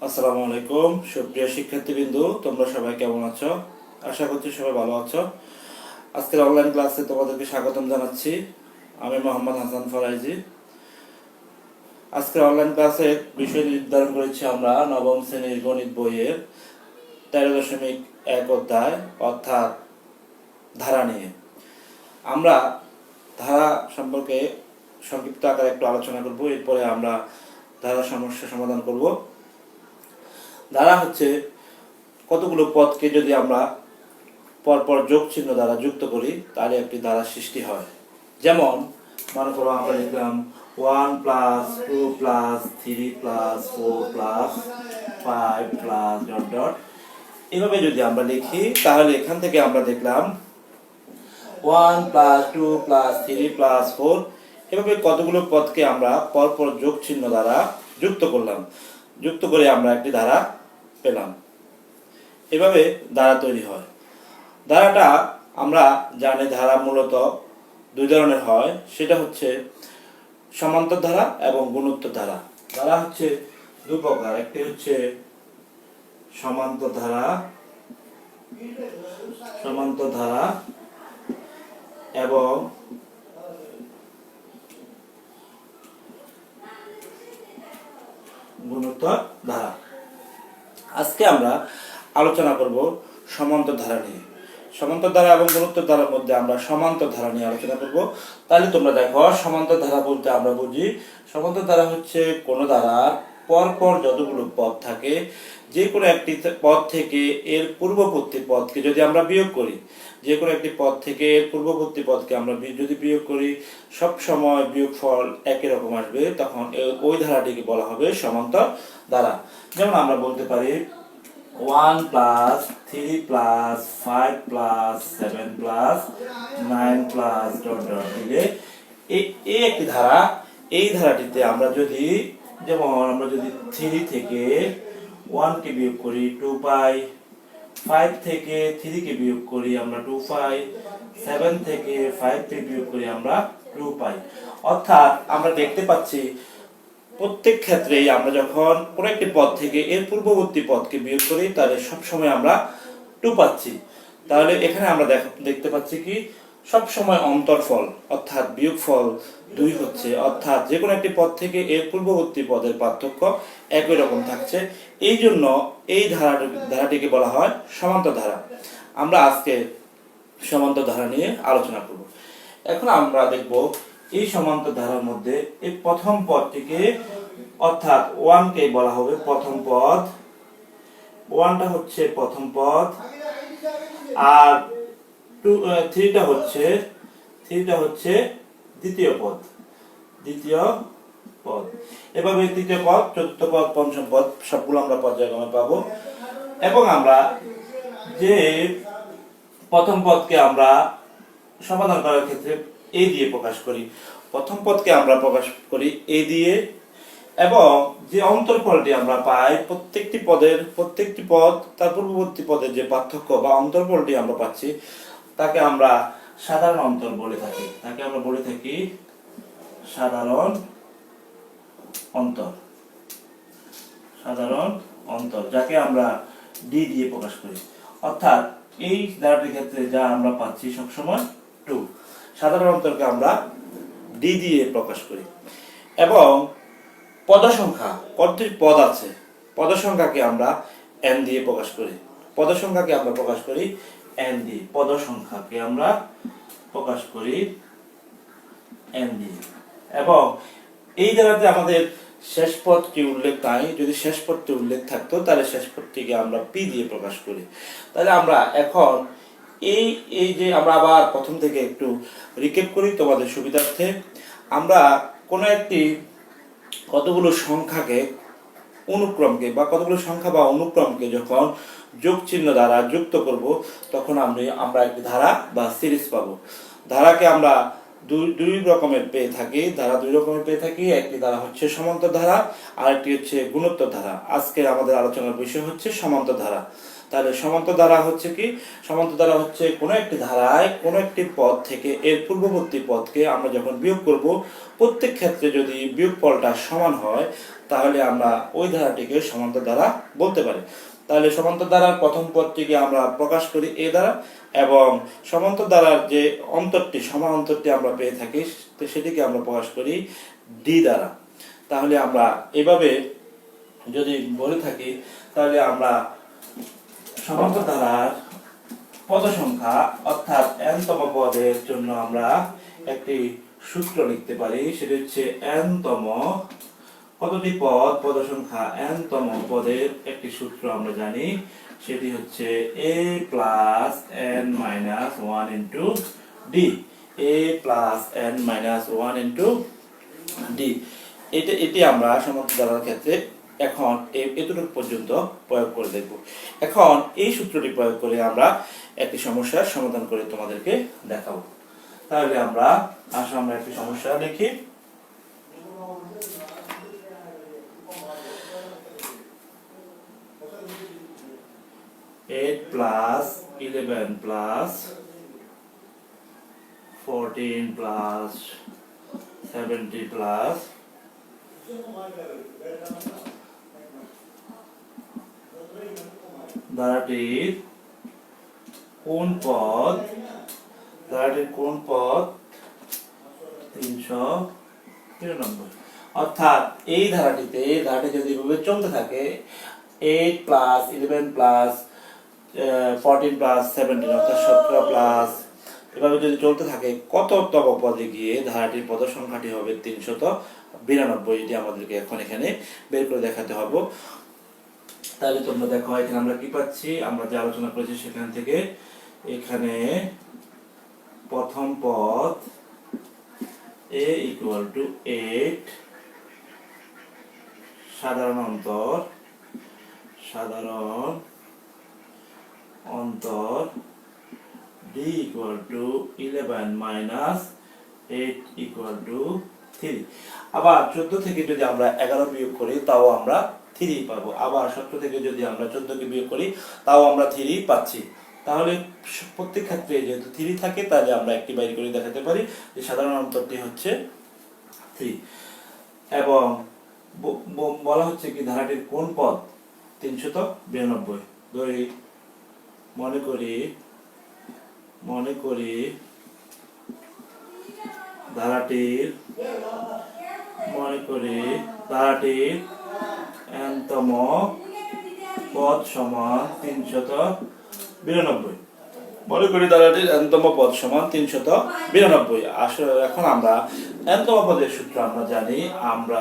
আসসালামু আলাইকুম সুপ্রিয় শিক্ষার্থীবৃন্দু, তোমরা সবাই কেমন আছো? আশা করছি সবাই ভালো আছো। আজকের অনলাইন ক্লাসে তোমাদেরকে স্বাগতম জানাচ্ছি। আমি মোহাম্মদ হাসান ফরাইজি। আজকের অনলাইন ক্লাসের বিষয় নির্ধারণ করেছি আমরা নবম শ্রেণীর গণিত বইয়ের 13.1 অধ্যায় অর্থাৎ ধারা নিয়ে। আমরা ধারা সম্পর্কে সংক্ষিপ্ত আকারে একটু আলোচনা করব, এরপরে আমরা ধারা সমস্যা সমাধান করব। ধারা হচ্ছে কতগুলো পদকে যদি আমরা পরপর যোগ চিহ্ন দ্বারা যুক্ত করি তাহলে একটি ধারা সৃষ্টি হয়। যেমন মনে করো আমরা লিখলাম 1 + 2 + 3 + 4 + 5 ডট ডট। এভাবে যদি আমরা লিখি তাহলে এখান থেকে আমরা দেখলাম 1 + 2 + 3 + 4 এভাবে কতগুলো পদকে আমরা পরপর যোগ চিহ্ন দ্বারা যুক্ত করলাম। যুক্ত করে আমরা একটি ধারা পেলাম। এভাবে ধারা তৈরি হয়। ধারাটা আমরা জানি ধারা মূলত দুই ধরনের হয়, সেটা হচ্ছে সমান্তর ধারা এবং গুণোত্তর ধারা। ধারা হচ্ছে দুই প্রকার, একটি হচ্ছে সমান্তর ধারা এবং গুণোত্তর ধারা। আজকে আমরা আলোচনা করব সমান্তর ধারা নিয়ে। সমান্তর ধারা এবং গুণোত্তর ধারার মধ্যে আমরা সমান্তর ধারা নিয়ে আলোচনা করব। তাহলে তোমরা দেখো, সমান্তর ধারা বলতে আমরা বুঝি, সমান্তর ধারা হচ্ছে কোন ধারার পরপর যতগুলো পদ থাকে, যে কোনো একটি পদ থেকে এর পূর্ববর্তী পদকে যদি আমরা বিয়োগ করি, যে কোনো একটি পদ থেকে এর পূর্ববর্তী পদকে আমরা যদি বিয়োগ করি, সব সময় বিয়োগফল একই রকম আসবে, তখন ওই ধারাটিকে বলা হবে সমান্তর ধারা। যেমন আমরা বলতে পারি 1 + 3 + 5 + 7 + 9 + ডট ডট দিলে এই একটি ধারা। এই ধারাটিতে আমরা যদি, যেমন আমরা যদি 3 থেকে 1 কে বিয়োগ করি 2 পাই, 5 থেকে 3 কে বিয়োগ করি আমরা 2 পাই, 7 থেকে 5 কে বিয়োগ করি আমরা 2 পাই। অর্থাৎ আমরা দেখতে পাচ্ছি প্রত্যেক ক্ষেত্রেই আমরা যখন কোন একটি পদ থেকে এর পূর্ববর্তী পদকে বিয়োগ করি তাহলে সবসময় আমরা 2 পাচ্ছি। তাহলে এখানে আমরা দেখতে পাচ্ছি কি সবসময় অন্তরফল অর্থাৎ বিয়োগফল 2 হচ্ছে, অর্থাৎ যে কোনো একটি পদ থেকে এর পূর্ববর্তী পদের পার্থক্য একই রকম থাকছে। এই জন্য এই ধারাটিকে বলা হয় সমান্তর ধারা। আমরা আজকে সমান্তর ধারা নিয়ে আলোচনা করব। এখন আমরা দেখব এই সমান্তর ধারার মধ্যে এই প্রথম পদটিকে, অর্থাৎ 1 কে বলা হবে প্রথম পদ। 1টা হচ্ছে প্রথম পদ, আর 3টা হচ্ছে দ্বিতীয় পদ। এভাবে তৃতীয় পদ, চতুর্থ পদ, পঞ্চম পদ সবগুলো আমরা পর্যায়ক্রমে পাবো। এবং আমরা যে প্রথম পদকে আমরা সমাধান করার ক্ষেত্রে এ দিয়ে প্রকাশ করি, প্রথম পদকে আমরা প্রকাশ করি এ দিয়ে, এবং যে অন্তরফলটি আমরা পাই প্রত্যেকটি পদ তার পূর্ববর্তী পদের যে পার্থক্য বা অন্তরফলটি আমরা পাচ্ছি তাকে আমরা সাধারণ অন্তর বলে থাকি। সাধারণ অন্তর, যাকে আমরা ডি দিয়ে প্রকাশ করি। অর্থাৎ এই ধারাটির ক্ষেত্রে যা আমরা পাচ্ছি সবসময় 2। সাধারণ অন্তরকে আমরা ডি দিয়ে প্রকাশ করি। এবং পদসংখ্যা, কতটি পদ আছে, পদসংখ্যাকে আমরা n দিয়ে প্রকাশ করি। n দিয়ে, পদসংখ্যাকে আমরা প্রকাশ করি n দিয়ে। এবং এই ধারাতে আমাদের শেষ পদটি উল্লেখ নাই, যদি শেষ পদটি উল্লেখ থাকতো তাহলে শেষ পদটিকে আমরা পি দিয়ে প্রকাশ করি। তাহলে আমরা এখন এই যে আমরা আবার প্রথম থেকে একটু রিক্যাপ করি তোমাদের সুবিধার্থে। আমরা কোন একটি কতগুলো সংখ্যাকে কতগুলো সংখ্যা বা অনুক্রমকে যখন যোগ চিহ্ন দ্বারা যুক্ত করব তখন আমরা একটি ধারা বা সিরিজ পাবো। ধারাকে আমরা দুই রকমের পেয়ে থাকি। একটি ধারা হচ্ছে সমান্তর ধারা, আর একটি হচ্ছে গুণোত্তর ধারা। আজকে আমাদের আলোচনার বিষয় হচ্ছে সমান্তর ধারা। তাহলে সমান্তর ধারা হচ্ছে কি? সমান্তর ধারা হচ্ছে কোনো একটি ধারায় কোনো একটি পদ থেকে এর পূর্ববর্তী পদকে আমরা যখন বিয়োগ করব, প্রত্যেক ক্ষেত্রে যদি বিয়োগফলটা সমান হয় তাহলে আমরা ওই ধারাটিকে সমান্তর ধারা বলতে পারি। তাহলে সমান্তর ধারার প্রথম পদটিকে আমরা প্রকাশ করি এ দ্বারা, এবং সমান্তর ধারার যে অন্তরটি সমান অন্তরটি আমরা পেয়ে থাকি তো সেটিকে আমরা প্রকাশ করি ডি দ্বারা। তাহলে আমরা এভাবে যদি বলে থাকি তাহলে আমরা সমান্তর ধারার পদ সংখ্যা অর্থাৎ n তম পদের জন্য আমরা একটি সূত্র লিখতে পারি। সেটি হচ্ছে n তম কতটি পদ, পদ সংখ্যা n তম পদের একটি সূত্র আমরা জানি, সেটি হচ্ছে a plus n minus 1 into D. a plus n minus 1 into D, এটি আমরা সমান্তর ধারার ক্ষেত্রে এখন এতটুকু পর্যন্ত প্রয়োগ করে দেখব। এখন এই সূত্রটি প্রয়োগ করে আমরা একটি সমস্যার সমাধান করে তোমাদেরকে দেখাবো। তাহলে আমরা একটি সমস্যা লিখি। eight plus 11 plus 14 plus 70 plus ধারাটির কোন পদ 393। অর্থাৎ এই ধারাটি যদি এভাবে চলতে থাকে 8 প্লাস 11 প্লাস 14 প্লাস 17 অর্থাৎ 17 প্লাস, এভাবে যদি চলতে থাকে কততম পদে গিয়ে ধারাটির পদ সংখ্যাটি হবে 392। এটি আমাদেরকে এখন এখানে বের করে দেখাতে হবে। তাহলে তোমরা দেখো এখানে আমরা কি পাচ্ছি, আমরা যে আলোচনা করেছি সেখান থেকে এখানে প্রথম পদ a ইকুয়াল টু 8, সাধারণ অন্তর d equal to 11 minus 8 equal to 3। আবার 14 থেকে যদি আমরা 11 বিয়োগ করি তাও আমরা 3 পাবো। আবার 17 থেকে যদি আমরা 14 কে বিয়োগ করি তাও আমরা 3 পাচ্ছি। তাহলে প্রত্যেক ক্ষেত্রে যেহেতু 3 থাকে তাহলে আমরা একটি বাইর করে দেখাতে পারি যে সাধারণ অন্তরটি হচ্ছে 3। এবং বলা হচ্ছে কি ধারাটির কোন পদ 392। ধরি মনে করি ধারাটির n তম পদ সমান 392। মনে করি ধারাটির n তম পদ সমান 392। আসলে এখন আমরা n তম পদের সূত্র আমরা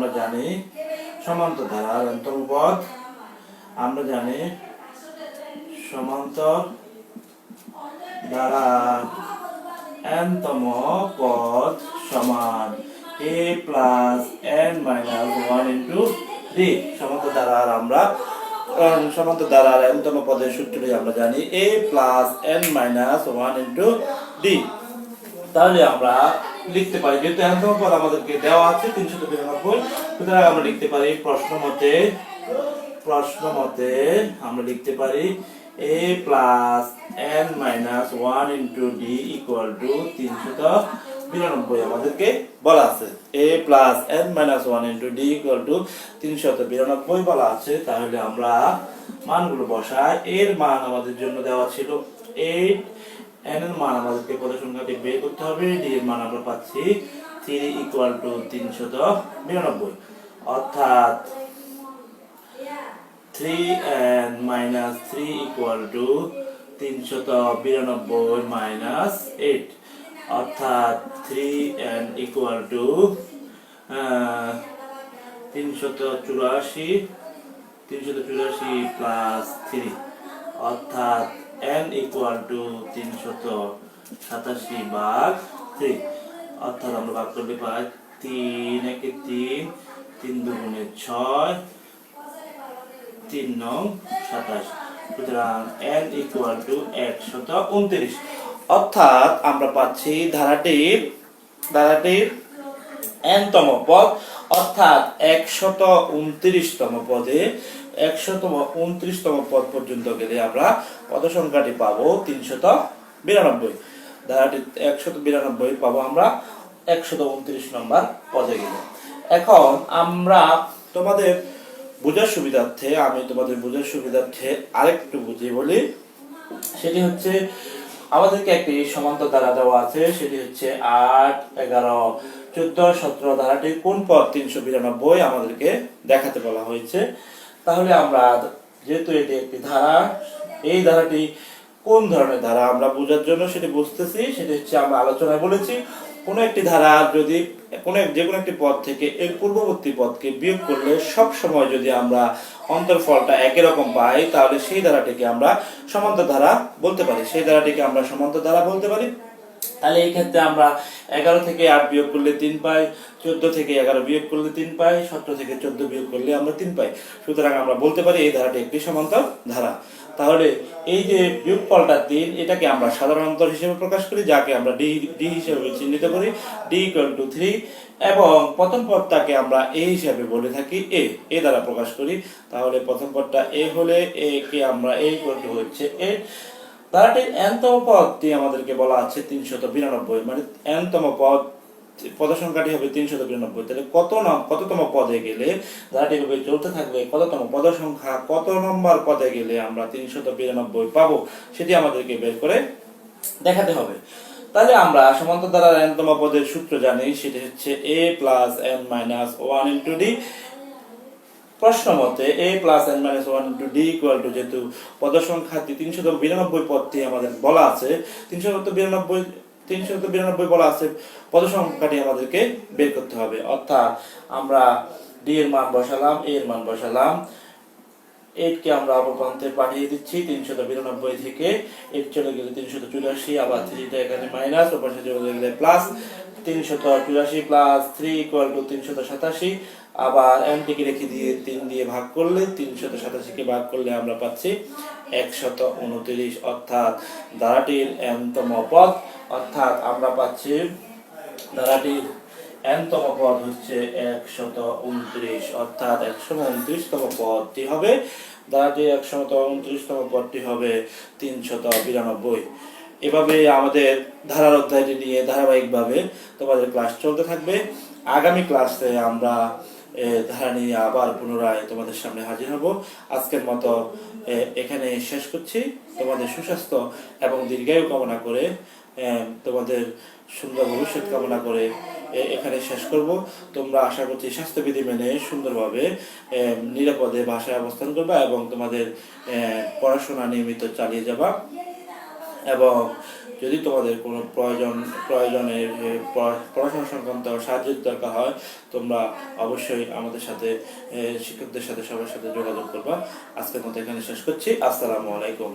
জানি সমান্তর ধারার n তম পদ আমরা জানি সমান্তর ধারার n তম পদ সমান a plus n minus 1 into D. সমান্তর ধারার n তম পদের সূত্রটি আমরা জানি a plus n minus 1 into D. তাহলে আমরা লিখতে পারি, যেহেতু n তম পদ আমাদেরকে দেওয়া আছে 392, সুতরাং আমরা লিখতে পারি প্রশ্ন মতে আমরা লিখতে পারি a plus n minus 1 into D equal to 392 আমাদেরকে বলা আছে। a plus n minus 1 into D equal to 392 বলা আছে। তাহলে আমরা মানগুলো বসাই। এর মান আমাদের জন্য দেওয়া ছিল 8, n এর মান আমাদেরকে পদের সংখ্যাটি বের করতে হবে, d এর মান আমরা পাচ্ছি 3 ইকুয়াল টু 392। অর্থাৎ 3n minus 3 equal to 392 minus 8, অর্থাৎ 3n equal to 384 plus 3, অর্থাৎ n equal to 387 ভাগ 3। অর্থাৎ আমরা ভাগ করলে পাই 3 একে 3, 3 দুগুণে 6, 3 নং 27। সুতরাং n ইকুয়াল টু 129। অর্থাৎ আমরা পাচ্ছি ধারাটির n তম পদ অর্থাৎ 129তম পদে 129তম পদ পর্যন্ত গেলে আমরা পদ সংখ্যাটি পাবো 392। ধারাটি 192 পাবো আমরা 129 নম্বর পদে গেলে। এখন আমরা তোমাদের বোঝার সুবিধার্থে আরেকটু বুঝিয়ে বলি। সেটি হচ্ছে আমাদেরকে একটি সমান্তর ধারা দেওয়া আছে, সেটি হচ্ছে 8, 11, 14, 17 ধারাটির কোন পদ 392 আমাদেরকে দেখাতে বলা হয়েছে। তাহলে আমরা যেহেতু এটি একটি ধারা, এই ধারাটি কোন ধরনের ধারা আমরা বোঝার জন্য সেটি বুঝতেছি। সেটি হচ্ছে আমরা আলোচনায় বলেছি কোন একটি ধারা যদি যে কোনো একটি পদ থেকে এর পূর্ববর্তী পদকে বিয়োগ করলে সব সময় যদি আমরা অন্তরফলটা একই রকম পাই, তাহলে সেই ধারাটিকে আমরা সমান্তর ধারা বলতে পারি। তাহলে এই ক্ষেত্রে আমরা 11 থেকে 8 বিয়োগ করলে 3 পাই, 14 থেকে 11 বিয়োগ করলে 3 পাই, 17 থেকে 14 বিয়োগ করলে আমরা 3 পাই। সুতরাং আমরা বলতে পারি এই ধারাটি একটি সমান্তর ধারা। তাহলে এই যে বিয়োগফলটা 3, এটাকে আমরা সাধারণ অন্তর হিসেবে প্রকাশ করি, যাকে আমরা ডি হিসেবে চিহ্নিত করি, ডি ইকুয়াল টু 3, এবং প্রথম পদটাকে আমরা এ হিসেবে বলে থাকি, এ দ্বারা প্রকাশ করি। তাহলে প্রথম পদটা এ হলে এ কে আমরা এ ইকুয়াল টু হচ্ছে এ। ধারাটির n তম পদটি আমাদেরকে বলা আছে 392, মানে n তম পদ সংখ্যাটি হবে 392। তাহলে কততম পদে গেলে ধারাটি ভাবে চলতে থাকবে, কততম পদ সংখ্যা কত নম্বর পদে গেলে আমরা 392 পাবো, সেটি আমাদেরকে বের করে দেখাতে হবে। তাহলে আমরা সমান্তর ধারার n তম পদের সূত্র জানি, সেটি হচ্ছে a plus n minus 1 into D. প্রশ্ন মতে a plus n minus 1 into D equal to, যেহেতু পদ সংখ্যা 392 পদটি আমাদের বলা আছে, 392 বলা আছে, পদ সংখ্যাটি আমাদেরকে বের করতে হবে। অর্থাৎ আমরা ডি এর মান বসালাম, a এর মান বসালাম, 8 কে আমরা অপর প্রান্তে পাঠিয়ে দিচ্ছি, 392 থেকে 8 চলে গেলে 384, আবার 3 টা এখানে মাইনাস, ওপর সাথে চলে গেলে প্লাস, 384 প্লাস 3 ইকুয়াল টু 387। আবার n টিকে রেখে দিয়ে 3 দিয়ে ভাগ করলে, 387 কে ভাগ করলে আমরা পাচ্ছি 129। অর্থাৎ ধারাটির n তম পদ, অর্থাৎ আমরা পাচ্ছি ধারাটির n তম পদ হচ্ছে 129। অর্থাৎ 129তম পদটি হবে, ধারাটির 129তম পদটি হবে 392। এভাবে আমাদের ধারার অধ্যায়টি নিয়ে ধারাবাহিকভাবে তোমাদের ক্লাস চলতে থাকবে। আগামী ক্লাসে আমরা ধারা নিয়ে আবার পুনরায় তোমাদের সামনে হাজির হব। আজকের মতো এখানে শেষ করছি। তোমাদের সুস্বাস্থ্য এবং দীর্ঘায়ু কামনা করে, তোমাদের সুন্দর ভবিষ্যৎ কামনা করে এখানে শেষ করব। তোমরা আশা করছি স্বাস্থ্যবিধি মেনে সুন্দরভাবে নিরাপদে বাসায় অবস্থান করবা এবং তোমাদের পড়াশোনা নিয়মিত চালিয়ে যাবা। এবং যদি তোমাদের কোনো প্রয়োজনের পড়াশোনা সংক্রান্ত সাহায্যের দরকার হয়, তোমরা অবশ্যই আমাদের সাথে, শিক্ষকদের সাথে, সবার সাথে যোগাযোগ করবা। আজকের মতো এখানে শেষ করছি। আসসালামু আলাইকুম।